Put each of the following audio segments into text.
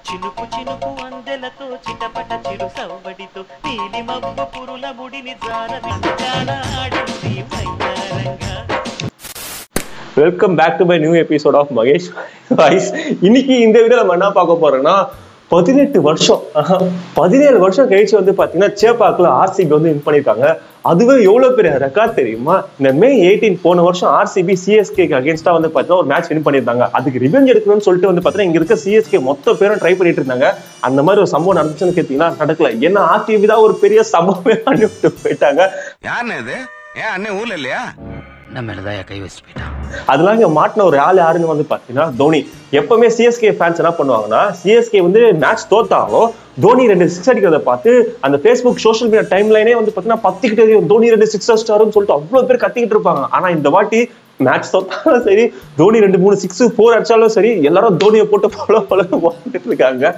చినుకు చినుకు అందెలతో చిటపట చిరు సవ్వడితో నీలి మబ్బు పురుల ముడిని జారవించాడాడింది వయ్యారంగా. Welcome back to my new episode of Mahesh voice. இன்னைக்கு இந்த வீடியோ நம்ம என்ன பார்க்க போறோம்னா 17 வருஷம் கழிச்சு வந்து பாத்தீங்கன்னா சேப்பாக்குல ஆர்சிபி வந்து வின் பண்ணிருக்காங்க. அதுவே எவ்வளவு பெரிய ரெக்கார்ட் தெரியுமா? இந்த May 18 போன வருஷம் ஆர்சிபி சிஎஸ்கேக்கு அகேன்ஸ்டா வந்து பாத்தீங்கன்னா ஒரு மேட்ச் வின் பண்ணிருந்தாங்க. அதுக்கு ரிவெஞ்ச் எடுக்கணும்னு சொல்லிட்டு வந்து பாத்தீங்கன்னா இங்க இருக்க சிஎஸ்கே மொத்த பேரும் ட்ரை பண்ணிட்டு இருந்தாங்க. அந்த மாதிரி ஒரு சம்பவம் நடந்துச்சுன்னு கேட்டீங்கன்னா நடக்கல. ஏன்னா ஆர்சிபி தான் ஒரு பெரிய சம்பவமே பண்ணிவிட்டு போயிட்டாங்க. யாருன்னு இது? ஏன் அண்ணன் ஊர்ல இல்லையா? கை வச்சு போயிட்டான். அதெல்லாம் இங்க மாட்டின ஒரு ஆள் யாருன்னு வந்து பாத்தீங்கன்னா தோனி. எப்பவுமே சிஎஸ்கே ஃபேன்ஸ் என்ன பண்ணுவாங்கன்னா, சிஎஸ்கே வந்து மேட்ச் தோத்தாலும் தோனி 2 6 அடிக்கிறத பார்த்து அந்த பேஸ்புக் சோஷியல் மீடியா டைம் லைனே வந்து பாத்தீங்கன்னா பத்திக்கிட்டே தோனி 2 6 அடிச்சாருன்னு சொல்லிட்டு அவ்வளவு பேர் கத்திக்கிட்டு இருப்பாங்க. ஆனா இந்த வாட்டி மேட்ச் தோத்தாலும் சரி, தோனி 2 3 6 4 அடிச்சாலும் சரி, எல்லாரும் தோனியை போட்டு ஃபாலோ பண்ணிட்டு இருக்காங்க.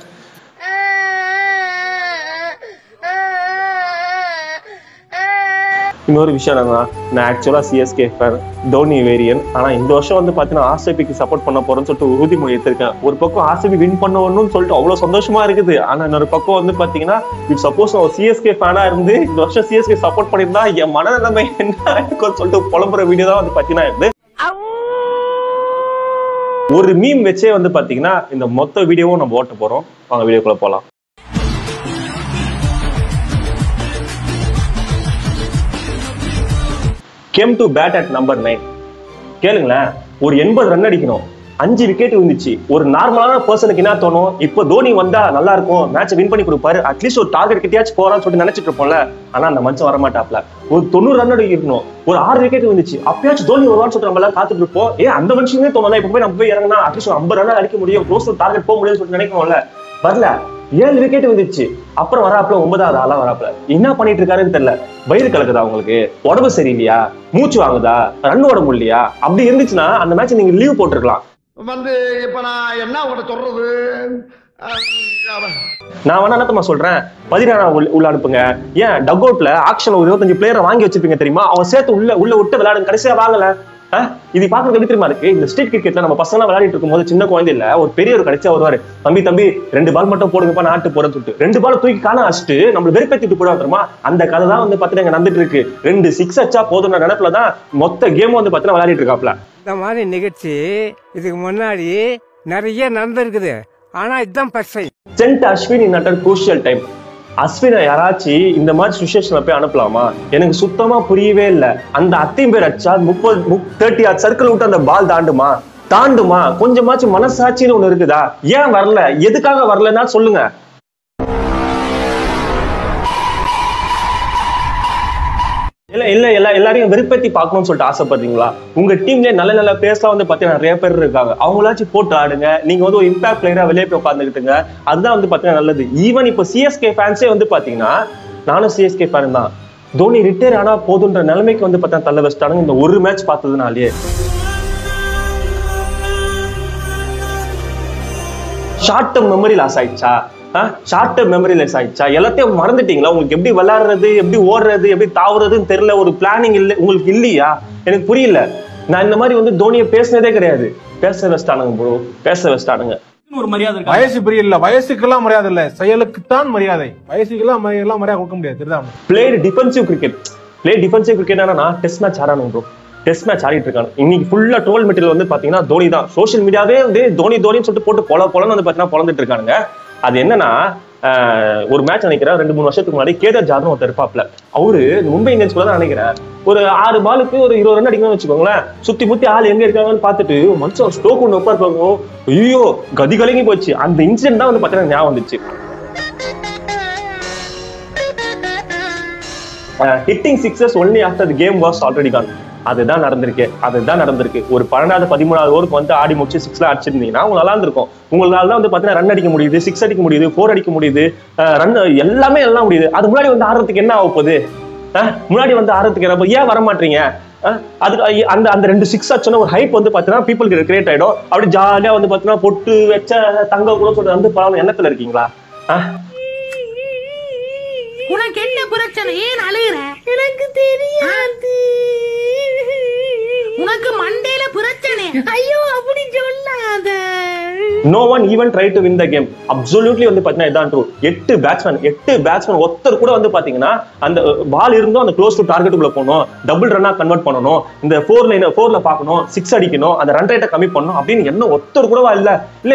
இன்னொரு விஷயம் என்னன்னா, நான் ஆக்சுவலா சிஎஸ்கே ஃபேன், தோனி வேரியன். ஆனா இந்த வருஷம் வந்து பாத்தீங்கன்னா ஆர்சிபிக்கு சப்போர்ட் பண்ண போறேன்னு சொல்லிட்டு உறுதிமொழி எடுத்திருக்கேன். ஒரு பக்கம் ஆர்சிபி வின் பண்ணணும்னு சொல்லிட்டு அவ்வளவு சந்தோஷமா இருக்குது. ஆனா இன்னொரு பக்கம் வந்து பாத்தீங்கன்னா, இப் சப்போஸ் நான் சிஎஸ்கே ஃபேனா இருந்து இந்த வருஷம் சிஎஸ்கே சப்போர்ட் பண்ணிருந்தா என் மனநிலைமை என்ன இருக்குன்னு சொல்லிட்டு புலம்புற வீடியோ தான் வந்து பாத்தீங்கன்னா இருந்து. ஒரு மீம் வச்சே வந்து பாத்தீங்கன்னா இந்த மொத்த வீடியோவும் நம்ம ஓட்ட போறோம். வாங்க வீடியோக்குள்ள போலாம். Came to bat at number 9. கேளுங்களேன், ஒரு 80 ரன் அடிக்கணும், 5 விக்கெட் இருந்துச்சு. ஒரு நார்மலான பர்சனுக்கு என்ன தோணும், இப்போ தோனி வந்தா நல்லா இருக்கும், மேட்சை வின் பண்ணி கொடுப்பாரு, அட்லீஸ்ட் ஒரு டார்கெட் கிட்டயாச்சும் போறான்னு சொல்லிட்டு நினைச்சிட்டு இருப்போம்ல. ஆனா அந்த மனுஷன் வரமாட்டாப்ல. ஒரு 90 ரன் அடிக்கணும், ஒரு 6 விக்கெட் இருந்துச்சு, அப்பயாச்சும் தோனி வருவான்னு சொல்லிட்டு நம்ம எல்லாம் காத்துட்டு இருப்போம். அந்த மனுஷனே தோணலாம், இப்ப போய் நம்ம போய் இறங்கினா அட்லீஸ்ட் 50 ரன் அடிக்க முடியும், க்ளோஸ் டார்கெட் போக முடியும்னு சொல்லிட்டு நினைக்கணும்ல. வரல, 7 விக்கெட் வந்துச்சு. அப்புறம் வராப்புல 9வது ஆளா வராப்புல. என்ன பண்ணிட்டு இருக்காருன்னு தெரியல. வயிறு கலக்குதா உங்களுக்கு? உடம்பு சரியில்லையா? மூச்சு வாங்குதா? ரன் ஓட முடியலையா? அப்படி இருந்துச்சுன்னா அந்த மேட்ச் நீங்க லீவ் போட்டுருக்கலாம். வந்து இப்ப நான் என்ன உங்களை சொல்றது, நான் வேணா என்னத்தமா சொல்றேன், 16 உள்ள அனுப்புங்க. ஏன் டக் அவுட்ல ஆக்ஷன் ஒரு 25 பிளேயரை வாங்கி வச்சிருப்பீங்க தெரியுமா? அவன் சேர்த்து உள்ள விட்டு விளையாடுங்க. கடைசியா வாங்கல. இது பாக்குறது எப்படி தெரியுமா இருக்கு? இந்த ஸ்ட்ரீட் கிரிக்கெட்ல நம்ம பசங்க விளையாடிட்டு இருக்கும் போது சின்ன குழந்தை இல்ல, ஒரு பெரியவர் கடைசியா வருவாரு, தம்பி 2 பால் மட்டும் போடுங்கப்பா, நாட்டு போறேன்னு சொல்லிட்டு 2 பால் தூக்கி காண அடிச்சுட்டு நம்மள வெறுப்பேத்திட்டு போடுவாங்க தெரியுமா? அந்த கதை தான் வந்து பாத்தீங்கன்னா நடந்துட்டு இருக்கு. 2 6 அடிச்சா போதும் நினைப்புலதான் மொத்த கேம் வந்து பாத்தீங்கன்னா விளையாடிட்டு இருக்காப்ல. இந்த மாதிரி நிகழ்ச்சி இதுக்கு முன்னாடி நிறைய நடந்திருக்குது. ஆனா இதுதான் பர்சை. Sent Ashwin in at crucial time. அஸ்வினை யாராச்சும் இந்த மாதிரி சுச்சுவேஷன்ல போய் அனுப்பலாமா? எனக்கு சுத்தமா புரியவே இல்லை. அந்த அத்தையும் பேர் அடிச்சா 30 சர்க்கிள் விட்டு அந்த பால் தாண்டுமா? கொஞ்சமாச்சும் மனசாட்சின்னு ஒண்ணு இருக்குதா? ஏன் வரல? எதுக்காக வரலன்னா சொல்லுங்க. எல்லாரையும் வெறுப்பேத்தி பார்க்கணும்னு சொல்லிட்டு ஆசைப்படுறீங்களா? உங்க டீம்ல நல்ல பிளேயர்ஸ்லாம் வந்து பாத்தீங்கன்னா நிறைய பேர் இருக்காங்க. அவங்களாச்சும் போட்டு ஆடுங்க. நீங்க வந்து ஒரு இம்பாக்ட் பிளேயரா வெளியே போய் உட்காந்துக்கிட்டுங்க. அதுதான் வந்து பாத்தீங்கன்னா நல்லது. ஈவன் இப்போ சிஎஸ்கே ஃபேன்ஸே வந்து பாத்தீங்கன்னா, நானும் சிஎஸ்கே ஃபேன் தான், தோனி ரிட்டையர் ஆனா போதுன்ற நிலைமைக்கு வந்து பார்த்தா தள்ள வச்சிட்டானுங்க இந்த ஒரு மேட்ச் பார்த்ததுனாலே. ஷார்ட் டர்ம் மெமரி லாஸ் ஆயிடுச்சா? எல்லாத்தையும் மறந்துட்டீங்களா? உங்களுக்கு எப்படி விளையாடுறது, எப்படி ஓடுறது, எப்படி தாவுறதுன்னு தெரியல, ஒரு பிளானிங் இல்லை உங்களுக்கு இல்லையா? எனக்கு புரியல. நான் இந்த மாதிரி வந்து தோனியை பேசினதே கிடையாது. பேச வச்சிட்டானுங்க. ஒரு மரியாதை வயசு பெரிய இல்ல, வயசுக்கெல்லாம் மரியாதை இல்ல, செயலுக்குத்தான் மரியாதை. வயசுக்கெல்லாம் மரியாதை கொடுக்க முடியாது. பிளேட் டிஃபென்சிவ் கிரிக்கெட் என்னன்னா டெஸ்ட் மேட்ச் ஆடணும் ப்ரோ. டெஸ்ட் மேட்ச் ஆடிட்டு இருக்காங்க. இன்னைக்கு ஃபுல்லா ட்ரோல் மெட்டீரியல் வந்து பாத்தீங்கன்னா தோனி தான். சோஷியல் மீடியாவே வந்து தோனின்னு சொல்லிட்டு போட்டு பொலன்னு வந்து பாத்தீங்கன்னா பொழந்துட்டு இருக்கானுங்க. அது என்னன்னா, ஒரு மேட்ச் நினைக்கிறேன் 2-3 வருஷத்துக்கு முன்னாடி கேதார் ஜாதவ் ஒருத்தர் இருப்பாப்ல. அவரு மும்பை இந்தியன்ஸ் கூட தான் நினைக்கிறேன், ஒரு 6 பாலுக்கு ஒரு 20 ரன் அடிக்கணும்னு வச்சுக்கோங்களேன். சுத்தி ஆள் எங்க இருக்காங்கன்னு பார்த்துட்டு மனுஷன் ஸ்டோக் ஒன்று உட்காருப்பாங்க. ஐயோ கதி கலங்கி போச்சு. அந்த இன்சிடென்ட் தான் வந்து பாத்தீங்கன்னா ஞாபகம் வந்துச்சு. Hitting sixes only after the game was already gone. அதுதான் நடந்திருக்கு. ஒரு 12வது 13வது ஓவருக்கு வந்து ஆடி முடிச்சு 6 அடிச்சிருந்தீங்கன்னா உங்களுக்கு நல்லா இருந்திருக்கும். உங்களால தான் வந்து பாத்தீங்கன்னா ரன் அடிக்க முடியுது, 6 அடிக்க முடியுது, 4 அடிக்க முடியுது, ரன் எல்லாமே எல்லாம் முடியுது. அது முன்னாடி வந்து ஆடுறதுக்கு என்ன ஆக போகுது? ஏன் வர மாட்டீங்க? அதுக்கு அந்த 2 6 அடிச்சோன்னா ஒரு ஹைப் வந்து பாத்தீங்கன்னா பீப்புளுக்கு கிரியேட் ஆயிடும். அப்படி ஜாலியா வந்து பாத்தீங்கன்னா பொட்டு வச்ச தங்க கூட சொல்லிட்டு வந்து பரவாயில்ல எண்ணத்துல இருக்கீங்களா? உனக்கு என்ன பிரச்சனை? ஏன் அழுகுற? எனக்கு தெரியாது. உனக்கு மண்டையில பிரச்சனை? ஐயோ அப்படி சொல்லாத. No one even tried to win the game. Absolutely வந்து பாத்தீங்கன்னா இதான் ட்ரூ. 8 பேட்ஸ்மேன் ஒருத்தர் கூட வந்து பாத்தீங்கன்னா அந்த பால் இருந்தும் அந்த க்ளோஸ் டு டார்கெட்டுக்குள்ள போகணும், டபுள் ரன்னா கன்வெர்ட் பண்ணணும், இந்த 4ல பார்க்கணும், 6 அடிக்கணும், அந்த ரன் ரேட்டை கம்மி பண்ணணும் அப்படின்னு என்ன ஒருத்தர் கூடவா இல்ல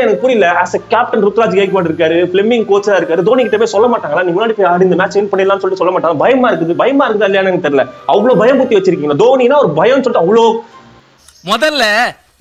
எனக்கு புரியல. As a captain Ruturaj Gaikwad இருக்காரு, ஃபிளெமிங் கோச்சா இருக்காரு, தோனி கிட்ட போய் சொல்ல மாட்டாங்களா நீ முன்னாடி போய் ஆடி இந்த மேட்ச் வின் பண்ணிடலாம்னு சொல்லிட்டு சொல்ல மாட்டாங்க? பயமா இருக்குதா இல்லையான்னு எனக்கு தெரியல. அவ்வளவு பயம் புத்தி வச்சிருக்கீங்க. தோனினா ஒரு பயம் சொல்லிட்டு அவ்வளோ முதல்ல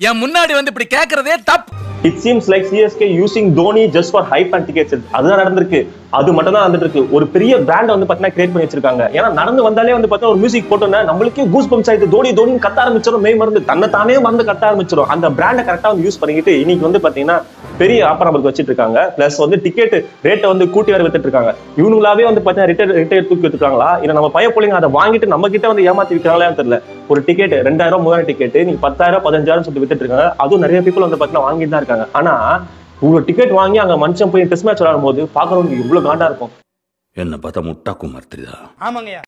என் முன்னாடி வந்து இப்படி கேக்குறதே தப்பு. It seems like CSK using Dhoni just for hype and tickets. அதுதான் நடந்திருக்கு. அது மட்டும் தான் வந்துட்டு இருக்கு. ஒரு பெரிய பிராண்ட் வந்து பாத்தீங்கன்னா கிரியேட் பண்ணி வச்சிருக்காங்க. ஏன்னா நடந்து வந்தாலே வந்து பாத்தீங்கன்னா ஒரு மியூசிக் போட்டோன்னா நம்மளுக்கே கூஸ் பம்ப்ஸ் ஆயிடுது. தோனி கத்த ஆரம்பிச்சிடும், மெய் மருந்து தானே மறந்து கத்த ஆரம்பிச்சிடும். அந்த பிராண்டை கரெக்டா வந்து யூஸ் பண்ணிக்கிட்டு இன்னைக்கு வந்து பாத்தீங்கன்னா பெரிய ஆஃபர் நமக்கு வச்சிட்டு இருக்காங்க. பிளஸ் வந்து டிக்கெட் ரேட்டை வந்து கூட்டி வர வித்துட்டு இருக்காங்க. இவங்களாவே வந்து பாத்தீங்கன்னா ரிட்டையர் தூக்கி வச்சிருக்காங்களா இல்ல நம்ம பைய பிள்ளைங்க அதை வாங்கிட்டு நம்ம கிட்ட வந்து ஏமாத்தி விற்கிறாங்களான்னு தெரியல. ஒரு டிக்கெட் 2000 3000 டிக்கெட் நீங்க 10,000 15,000 சொல்லி வித்துட்டு இருக்காங்க. அதுவும் நிறைய பீப்புள் வந்து பாத்தீங்கன்னா வாங்கிட்டு தான் இருக்காங்க. ஆனா உங்களுக்கு டிக்கெட் வாங்கி அங்க மனுஷன் போய் டெஸ்ட் மேட்ச் விளையாடும் போது பாக்குறவங்க இவ்வளவு காண்டா இருக்கும். என்ன பார்த்தா முட்டா குமார்த்திதா? ஆமாங்கய்யா.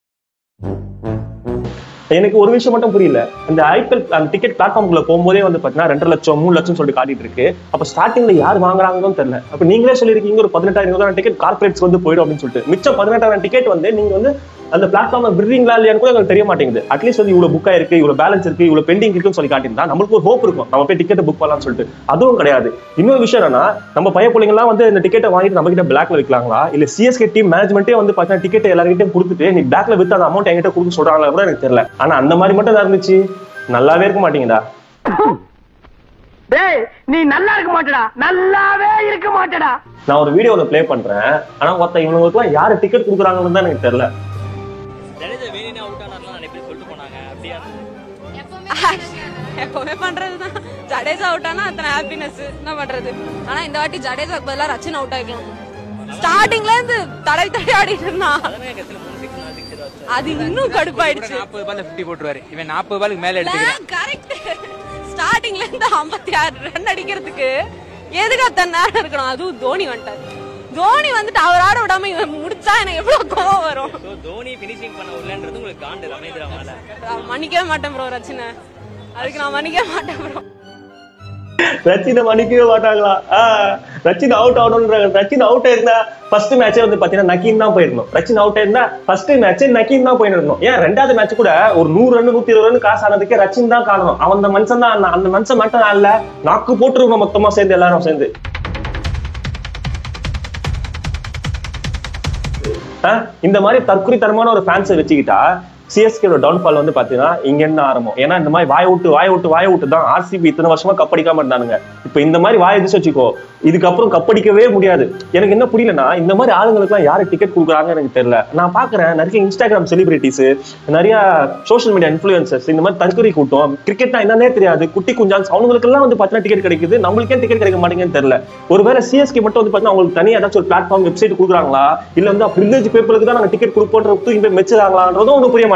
எனக்கு ஒரு விஷயம் மட்டும் புரியல. இந்த ஐபிஎல் அந்த டிக்கெட் பிளாட்ஃபார்ம்குள்ள போகும்போதே வந்து பாத்தீங்கன்னா 2 லட்சம் 3 லட்சம் சொல்லிட்டு காட்டிட்டு இருக்கு. அப்ப ஸ்டார்டிங்ல யார் வாங்குறாங்கன்னு தெரியல. அப்ப நீங்களே சொல்லிருக்கீங்க ஒரு 18,000 டிக்கெட் கார்பரேட்ஸ் வந்து போயிடும் அப்படின்னு சொல்லிட்டு. மிச்சம் 18,000 டிக்கெட் வந்து நீங்க வந்து அந்த பிளாட்ஃபார்ம் விடுறீங்களா இல்லையான்னு கூட எங்களுக்கு தெரிய மாட்டேங்குது. அட்லீஸ்ட் வந்து இவ்வளவு புக் ஆயிருக்கு, இவ்வளவு பேலன்ஸ் இருக்கு, இவ்வளவு பெண்டிங் இருக்குன்னு சொல்லி காட்டியிருந்தா நம்மளுக்கு ஒரு ஹோப் இருக்கும், நம்ம போய் டிக்கெட் புக் பண்ணலாம்னு சொல்லிட்டு. அதுவும் கிடையாது. இன்னொரு விஷயம் என்னன்னா நம்ம பைய பிள்ளைங்கலாம் வந்து இந்த டிக்கெட்டை வாங்கிட்டு நம்ம கிட்ட பிளாக்ல விற்கலாங்களா இல்ல சிஎஸ்கே டீம் மேனேஜ்மெண்ட்டே வந்து பாத்தீங்கன்னா டிக்கெட் எல்லாருக்கிட்டையும் கொடுத்துட்டு நீ பிளாக்ல வித்து அந்த அமௌண்ட் என்கிட்ட கொடுக்க சொல்றாங்களா கூட எனக்கு தெரியல. ஆனா அந்த மாதிரி மட்டும் இருந்துச்சு நல்லாவே இருக்க மாட்டீங்கடா. டேய் நீ நல்லா இருக்க மாட்டடா, நல்லாவே இருக்க மாட்டடா. நான் ஒரு வீடியோல ப்ளே பண்றேன். ஆனா மொத்த இவங்களுக்குலாம் யாரு டிக்கெட் கொடுக்குறாங்கன்னு தான் எனக்கு தெரியல. எப்பவுமே பண்றதுதான். ஜடேஜா அவுட் ஆனா அத்தனை ஹாப்பினஸ் என்ன பண்றது. ஆனா இந்த வாட்டி ஜடேஜாக்கு பதிலா ரச்சின் அவுட் ஆயிக்கலாம். ஸ்டார்டிங்ல இருந்து தடவி ஆடிட்டு இருந்தான். அது இன்னும் கடுப்பாயிடுச்சு. 40 பால்ல 50 போட்டுருவாரு. இவன் 40 பாலுக்கு மேல எடுத்துக்கிறான். கரெக்ட். ஸ்டார்டிங்ல இருந்து 56 ரன் அடிக்கிறதுக்கு எதுக்கு அத்தனை நேரம் இருக்கணும்? அதுவும் தோனி வந்துட்டாரு. தோனி வந்துட்டு அவர் ஆட விடாம இவன் முடிச்சா எனக்கு எவ்வளவு கோவம் வரும். தோனி பினிஷிங் பண்ண உள்ளன்றது உங்களுக்கு காண்டு ரமேந்திரா மேல. மன்னிக்கவே மாட்டேன் ப்ரோ ரச்சினை. அதுக்கு நான் மன்னிக்கவே மாட்டேன் ப்ரோ. ரச்சினை மன்னிக்கவே மாட்டாங்களா? ரச்சின் அவுட் ஆகணும்ன்றாங்க. ரச்சின் அவுட் ஆயிருந்தா ஃபர்ஸ்ட் மேட்சே வந்து பாத்தீங்கன்னா நக்கீன் தான் போயிருந்தோம். ரச்சின் அவுட் ஆயிருந்தா ஃபர்ஸ்ட் மேட்ச் நக்கீன் தான் போயிருந்தோம். ஏன் 2வது மேட்ச் கூட ஒரு 100 ரன் 120 ரன் காசு ஆனதுக்கே ரச்சின் தான் காரணம். அவன் அந்த மனுஷன் தான். அந்த மனுஷன் மட்டும் இல்ல நாக்கு போட்டுருக்கோம் மொத்தமா சேர்ந்து எல்லாரும் சேர்ந்து. இந்த மாதிரி தற்குறித்தனமான ஒரு ஃபேன்ஸை வச்சுக்கிட்டா சிஎஸ்கேட டவுன்ஃபால் வந்து பாத்தீங்கன்னா இங்க என்ன ஆரம்பம். ஏன்னா இந்த மாதிரி வாய விட்டு தான் ஆர்சிபி இத்தனை வருஷமா கப்படிக்காம இருந்தானுங்க. இப்ப இந்த மாதிரி வாய எதிர்த்து வச்சுக்கோ, இதுக்கப்புறம் கப்படிக்கவே முடியாது. எனக்கு என்ன புரியலன்னா இந்த மாதிரி ஆளுங்களுக்கு எல்லாம் யாரு டிக்கெட் கொடுக்குறாங்க எனக்கு தெரியல. நான் பாக்குறேன் நிறைய இன்ஸ்டாகிராம் செலிபிரிட்டிஸ், நிறைய சோஷியல் மீடியா இன்ஃபுளுசர்ஸ் இந்த மாதிரி தற்கொலை கூட்டம், கிரிக்கெட்னா என்னன்னே தெரியாது குட்டி குஞ்சான்ஸ் அவங்களுக்கு எல்லாம் வந்து பாத்தீங்கன்னா டிக்கெட் கிடைக்குது. நம்மளுக்கே டிக்கெட் கிடைக்க மாட்டேங்குன்னு தெரியல. ஒருவேளை சிஎஸ்கே மட்டும் வந்து பாத்தீங்கன்னா அவங்களுக்கு தனியா ஏதாச்சும் ஒரு பிளாட்ஃபார்ம் வெப்சைட் கொடுக்குறாங்களா இல்ல வந்து பிரிவிலேஜ் பீப்புளுக்கு தான் நாங்க டிக்கெட் கொடுப்போன்ற தூக்கி போய் மெச்சுறாங்களான்றதும் ஒன்றும் புரிய மாட்டேங்குது.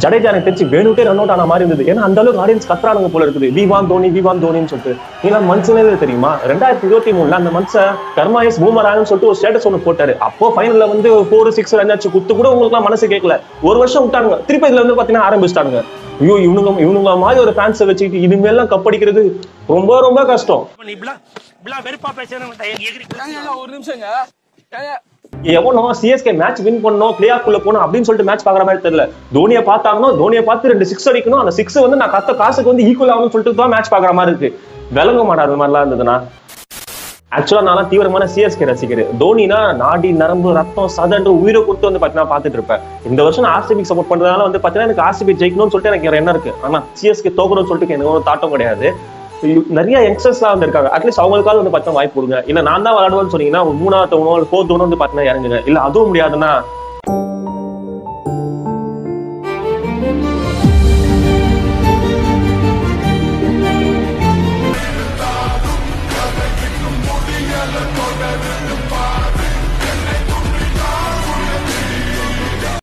ஜடேஜா எனக்கு தெரிஞ்சு வேணுட்டே ரன் அவுட் ஆன மாதிரி இருந்தது. ஏன்னா அந்த அளவுக்கு ஆடியன்ஸ் கத்துறானுங்க போல இருக்குது. வி வான் தோனின்னு சொல்லிட்டு. நீங்க மனுஷனே தெரியுமா 2023 அந்த மனுஷன் கர்மாயஸ் பூமராங்கன்னு சொல்லிட்டு ஒரு ஸ்டேட்டஸ் ஒன்று போட்டாரு. அப்போ ஃபைனல்ல வந்து 4-6 ரன் ஆச்சு குத்து கூட உங்களுக்கு மனசு கேட்கல. ஒரு வருஷம் விட்டானுங்க. திருப்பி இதுல வந்து பாத்தீங்கன்னா ஆரம்பிச்சிட்டானுங்க. ஐயோ இவனுங்க மாதிரி ஒரு ஃபேன்ஸை வச்சுக்கிட்டு இனிமேலாம் கப்படிக்கிறது ரொம்ப ரொம்ப கஷ்டம். ஒரு நிமிஷங்க. எவனோ சிஎஸ்கே மேட்ச் வின் பண்ணணும் பிளே ஆஃப் குள்ள போகணும் அப்படின்னு சொல்லிட்டு மேட்ச் பாக்குற மாதிரி தெரியல. தோனியை பார்த்தாங்கன்னா தோனியை பார்த்து 2 6 அடிக்கணும். அந்த 6 வந்து நான் கத்த காசுக்கு வந்து ஈக்குவல் ஆகணும்னு சொல்லிட்டு தான் மேட்ச் பாக்குற மாதிரி இருக்கு. விளங்க மாட்டாது அந்த மாதிரிலாம் இருந்ததுன்னா. ஆக்சுவலா நான் தீவிரமான சிஎஸ்கே ரசிகர். தோனினா நாடி நரம்பு ரத்தம் சதன்று உயிரை கொடுத்து வந்து பாத்தீங்கன்னா பாத்துட்டு இருப்பேன். இந்த வருஷம் ஆர்சிபி சப்போர்ட் பண்றதுனால வந்து பாத்தீங்கன்னா எனக்கு ஆர்சிபி ஜெயிக்கணும்னு சொல்லிட்டு எனக்கு என்ன இருக்கு. ஆனா சிஎஸ்கே தோக்கணும்னு சொல்லிட்டு எனக்கு ஒரு தாட்டம் கிடையாது. நிறைய யங்ஸ்டர்ஸ்லாம் வந்து இருக்காங்க. அட்லீஸ்ட் அவங்களுக்காவது வந்து பார்த்தா வாய்ப்பு கொடுங்க. இல்ல நான் தான் விளையாடுவேன்னு சொன்னீங்கன்னா ஒரு 3வது 4th வந்து பார்த்தீங்கன்னா இறங்குங்க. இல்ல அதுவும் முடியாதுன்னா